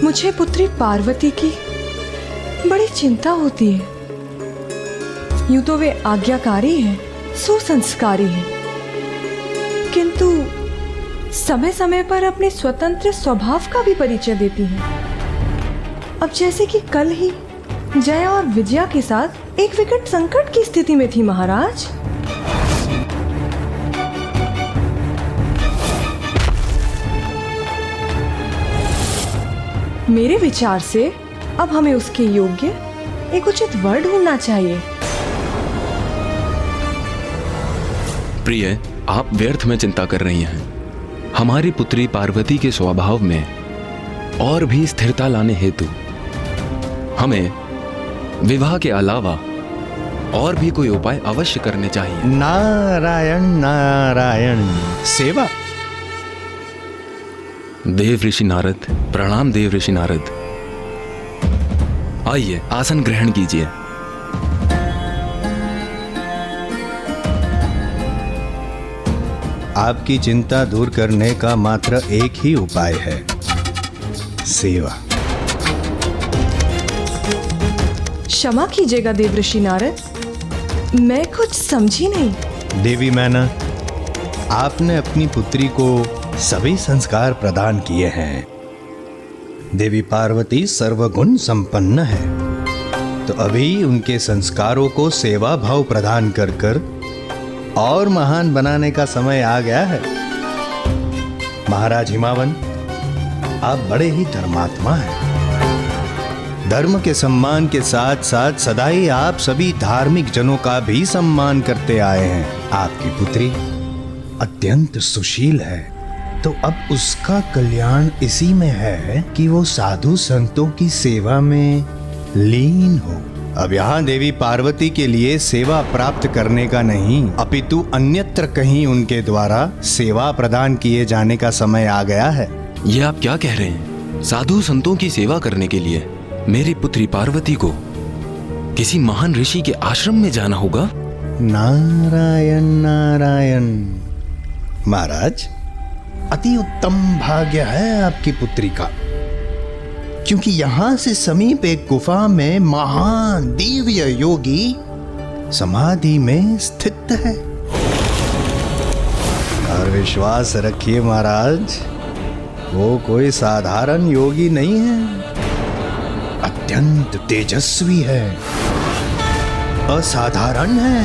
मुझे पुत्री पार्वती की बड़ी चिंता होती है। यूं तो वे आज्ञाकारी हैं, सुसंस्कारी हैं, किंतु समय समय पर अपने स्वतंत्र स्वभाव का भी परिचय देती हैं। अब जैसे कि कल ही जया और विजया के साथ एक विकट संकट की स्थिति में थी महाराज। मेरे विचार से अब हमें उसके योग्य एक उचित वर ढूंढना चाहिए। प्रिय, आप व्यर्थ में चिंता कर रही हैं। हमारी पुत्री पार्वती के स्वभाव में और भी स्थिरता लाने हेतु हमें विवाह के अलावा और भी कोई उपाय अवश्य करने चाहिए। नारायण नारायण। सेवा। देव ऋषि नारद, प्रणाम देव ऋषि नारद। आइए आसन ग्रहण कीजिए। आपकी चिंता दूर करने का मात्र एक ही उपाय है, सेवा। क्षमा कीजिएगा देव ऋषि नारद, मैं कुछ समझी नहीं। देवी मैना, आपने अपनी पुत्री को सभी संस्कार प्रदान किए हैं। देवी पार्वती सर्वगुण संपन्न है, तो अभी उनके संस्कारों को सेवा भाव प्रदान कर कर और महान बनाने का समय आ गया है। महाराज हिमावन, आप बड़े ही धर्मात्मा हैं। धर्म के सम्मान के साथ साथ सदा ही आप सभी धार्मिक जनों का भी सम्मान करते आए हैं। आपकी पुत्री अत्यंत सुशील है, तो अब उसका कल्याण इसी में है कि वो साधु संतों की सेवा में लीन हो। अब यहाँ देवी पार्वती के लिए सेवा प्राप्त करने का नहीं, अपितु अन्यत्र कहीं उनके द्वारा सेवा प्रदान किए जाने का समय आ गया है। ये आप क्या कह रहे हैं? साधु संतों की सेवा करने के लिए मेरी पुत्री पार्वती को किसी महान ऋषि के आश्रम में जाना होगा? नारायण नारायण महाराज, अति उत्तम भाग्य है आपकी पुत्री का, क्योंकि यहां से समीप एक गुफा में महान दिव्य योगी समाधि में स्थित है। और विश्वास रखिए महाराज, वो कोई साधारण योगी नहीं है, अत्यंत तेजस्वी है, असाधारण है,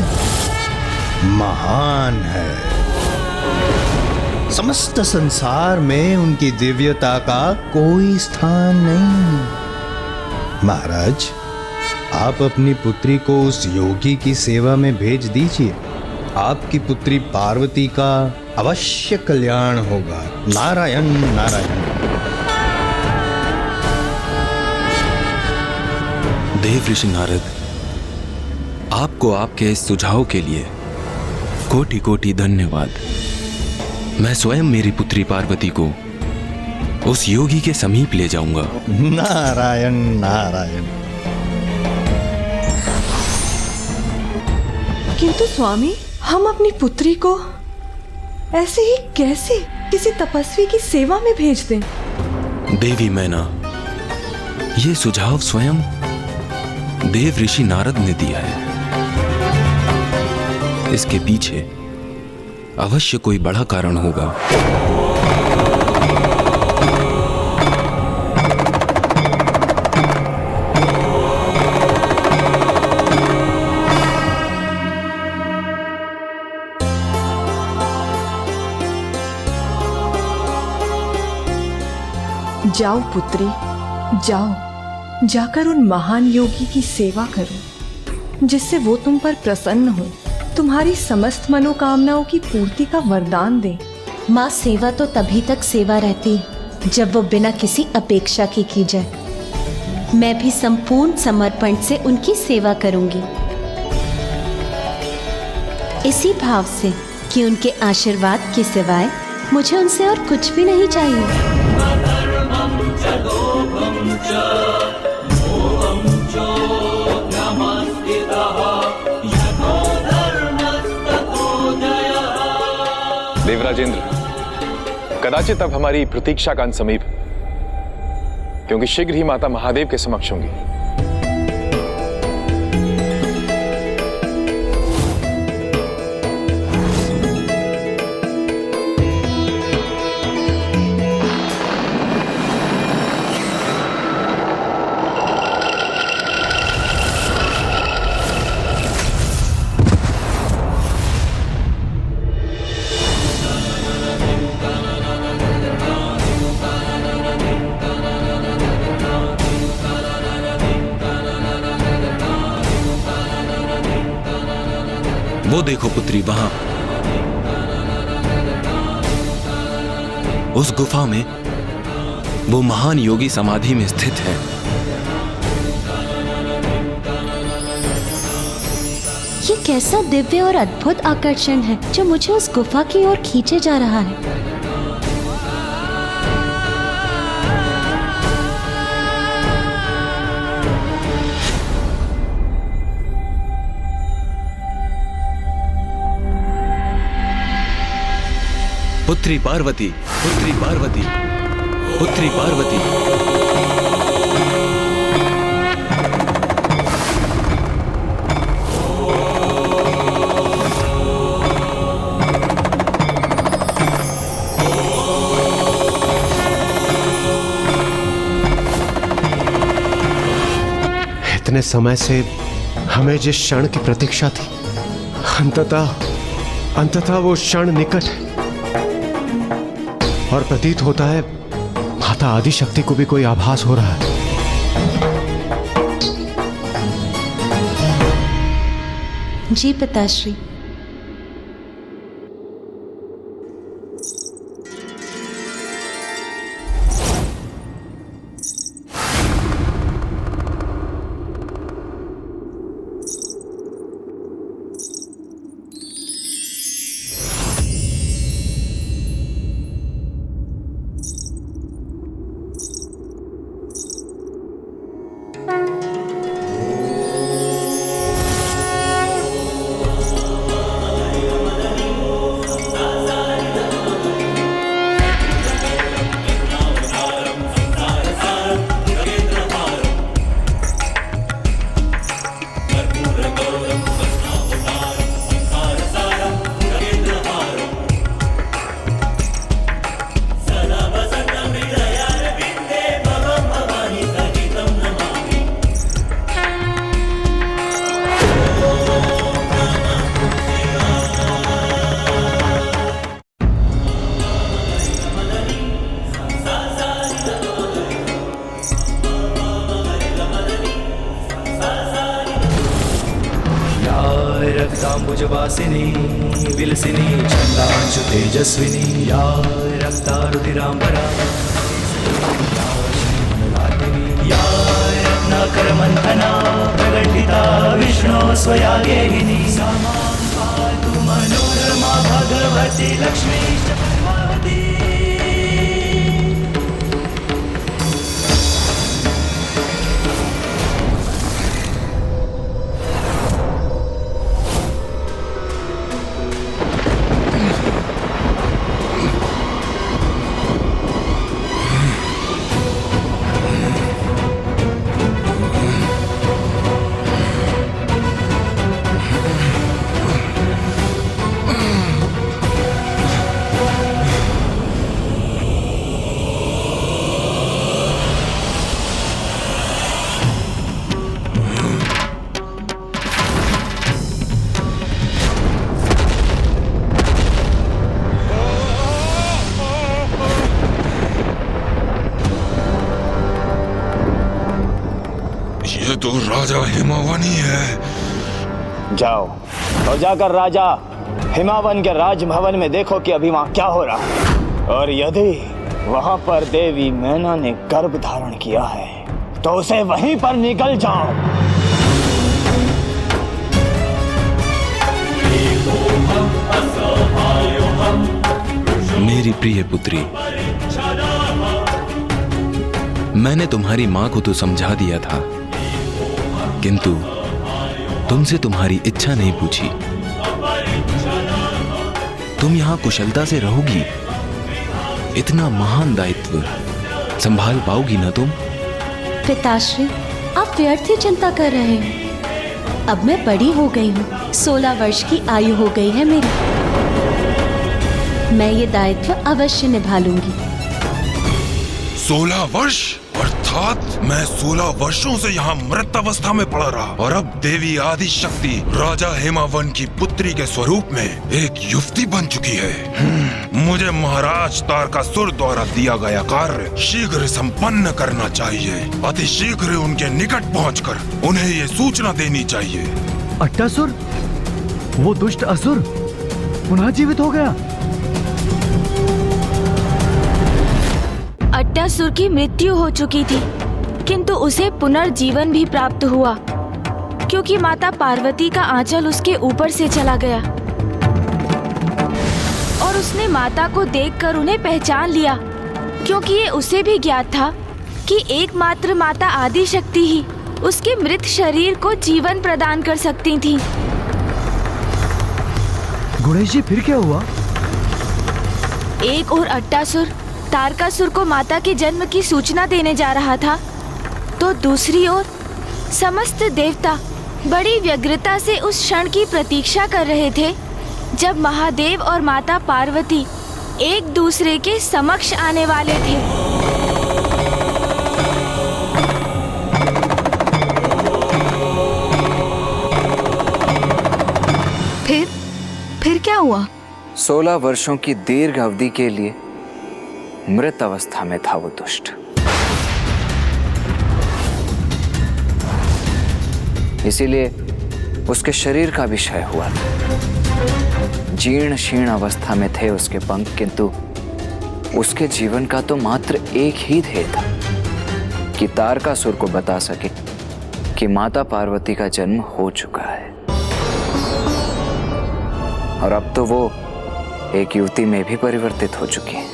महान है। समस्त संसार में उनकी दिव्यता का कोई स्थान नहीं। महाराज, आप अपनी पुत्री को उस योगी की सेवा में भेज दीजिए। आपकी पुत्री पार्वती का अवश्य कल्याण होगा। नारायण नारायण। देव ऋषि नारद, आपको आपके इस सुझाव के लिए कोटि कोटि धन्यवाद। मैं स्वयं मेरी पुत्री पार्वती को उस योगी के समीप ले जाऊंगा। नारायण नारायण। किंतु स्वामी, हम अपनी पुत्री को ऐसे ही कैसे किसी तपस्वी की सेवा में भेज दें? देवी मैना, ये सुझाव स्वयं देव ऋषि नारद ने दिया है। इसके पीछे अवश्य कोई बड़ा कारण होगा। जाओ पुत्री, जाओ, जाकर उन महान योगी की सेवा करो, जिससे वो तुम पर प्रसन्न हो, तुम्हारी समस्त मनोकामनाओं की पूर्ति का वरदान दे। माँ, सेवा तो तभी तक सेवा रहती है जब वो बिना किसी अपेक्षा की जाए। मैं भी संपूर्ण समर्पण से उनकी सेवा करूंगी, इसी भाव से कि उनके आशीर्वाद के सिवाय मुझे उनसे और कुछ भी नहीं चाहिए। देवराजेंद्र, कदाचित अब हमारी प्रतीक्षा का अंत समीप, क्योंकि शीघ्र ही माता महादेव के समक्ष होंगी। वो देखो पुत्री, वहां उस गुफा में वो महान योगी समाधि में स्थित है। ये कैसा दिव्य और अद्भुत आकर्षण है जो मुझे उस गुफा की ओर खींचे जा रहा है। पुत्री पार्वती, पुत्री पार्वती, पुत्री पार्वती। इतने समय से हमें जिस क्षण की प्रतीक्षा थी, अंततः वो क्षण निकट है। और प्रतीत होता है माता आदिशक्ति को भी कोई आभास हो रहा है। जी पिताश्री। रक्ताम्बुजवासिनी विलसिनी छन्दांशु तेजस्विनी या रक्तारुधिराम्बरा या रत्नाकरमन्थना प्रकटिता विष्णो स्वया गेहिनी सा मां पातु मनोरमा भगवती लक्ष्मी च पद्मावती। ये तो राजा हिमावन ही है। जाओ और जाकर राजा हिमावन के राजभवन में देखो कि अभी वहां क्या हो रहा है, और यदि वहां पर देवी मैना ने गर्भ धारण किया है तो उसे वहीं पर निकल जाओ। मेरी प्रिय पुत्री, मैंने तुम्हारी माँ को तो समझा दिया था, किंतु तुमसे तुम्हारी इच्छा नहीं पूछी। तुम यहाँ कुशलता से रहोगी? इतना महान दायित्व संभाल पाओगी ना तुम? पिताश्री, आप व्यर्थ ही चिंता कर रहे हैं। अब मैं बड़ी हो गई हूँ, 16 वर्ष की आयु हो गई है मेरी। मैं ये दायित्व अवश्य निभा लूंगी। 16 वर्ष? अर्थात मैं 16 वर्षों से यहाँ मृत अवस्था में पड़ा रहा, और अब देवी आदि शक्ति राजा हिमावन की पुत्री के स्वरूप में एक युवती बन चुकी है। मुझे महाराज तारकासुर द्वारा दिया गया कार्य शीघ्र संपन्न करना चाहिए। अति शीघ्र उनके निकट पहुंचकर उन्हें ये सूचना देनी चाहिए। अट्टासुर, वो दुष्ट असुर पुनः जीवित हो गया। अट्टासुर की मृत्यु हो चुकी थी, किंतु उसे पुनर्जीवन भी प्राप्त हुआ, क्योंकि माता पार्वती का आंचल उसके ऊपर से चला गया और उसने माता को देखकर उन्हें पहचान लिया, क्योंकि ये उसे भी ज्ञात था कि एकमात्र माता आदि शक्ति ही उसके मृत शरीर को जीवन प्रदान कर सकती थी। गणेश जी, फिर क्या हुआ? एक और अट्टासुर तारकासुर को माता के जन्म की सूचना देने जा रहा था, तो दूसरी ओर समस्त देवता बड़ी व्यग्रता से उस क्षण की प्रतीक्षा कर रहे थे जब महादेव और माता पार्वती एक दूसरे के समक्ष आने वाले थे। फिर क्या हुआ? 16 वर्षों की दीर्घ अवधि के लिए मृत अवस्था में था वो दुष्ट। इसीलिए उसके शरीर का भी क्षय हुआ था। जीर्ण शीर्ण अवस्था में थे उसके पंख, किंतु उसके जीवन का तो मात्र एक ही ध्येय था कि तारकासुर को बता सके कि माता पार्वती का जन्म हो चुका है। और अब तो वो एक युवती में भी परिवर्तित हो चुकी है।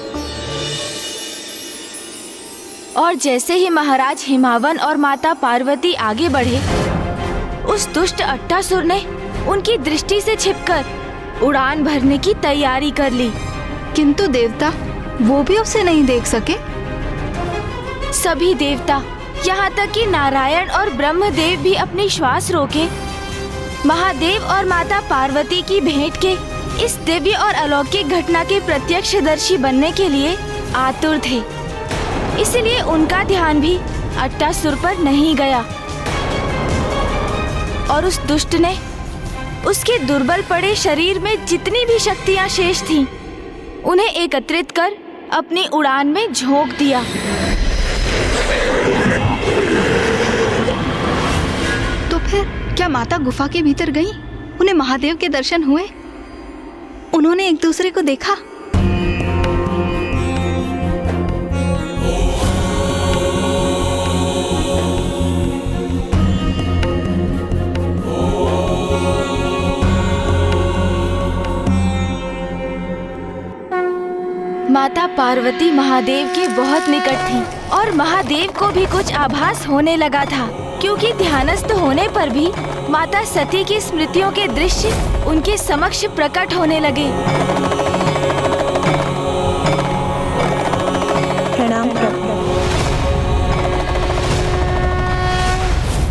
और जैसे ही महाराज हिमावन और माता पार्वती आगे बढ़े, उस दुष्ट अट्टासुर ने उनकी दृष्टि से छिपकर उड़ान भरने की तैयारी कर ली। किंतु देवता वो भी उसे नहीं देख सके। सभी देवता, यहाँ तक कि नारायण और ब्रह्मदेव भी अपनी श्वास रोके महादेव और माता पार्वती की भेंट के इस दिव्य और अलौकिक घटना के प्रत्यक्षदर्शी बनने के लिए आतुर थे। इसलिए उनका ध्यान भी अट्टासुर पर नहीं गया और उस दुष्ट ने उसके दुर्बल पड़े शरीर में जितनी भी शक्तियां शेष थीं, उन्हें एकत्रित कर अपनी उड़ान में झोंक दिया। तो फिर क्या माता गुफा के भीतर गई? उन्हें महादेव के दर्शन हुए? उन्होंने एक दूसरे को देखा? माता पार्वती महादेव के बहुत निकट थीं और महादेव को भी कुछ आभास होने लगा था, क्योंकि ध्यानस्थ होने पर भी माता सती की स्मृतियों के दृश्य उनके समक्ष प्रकट होने लगे।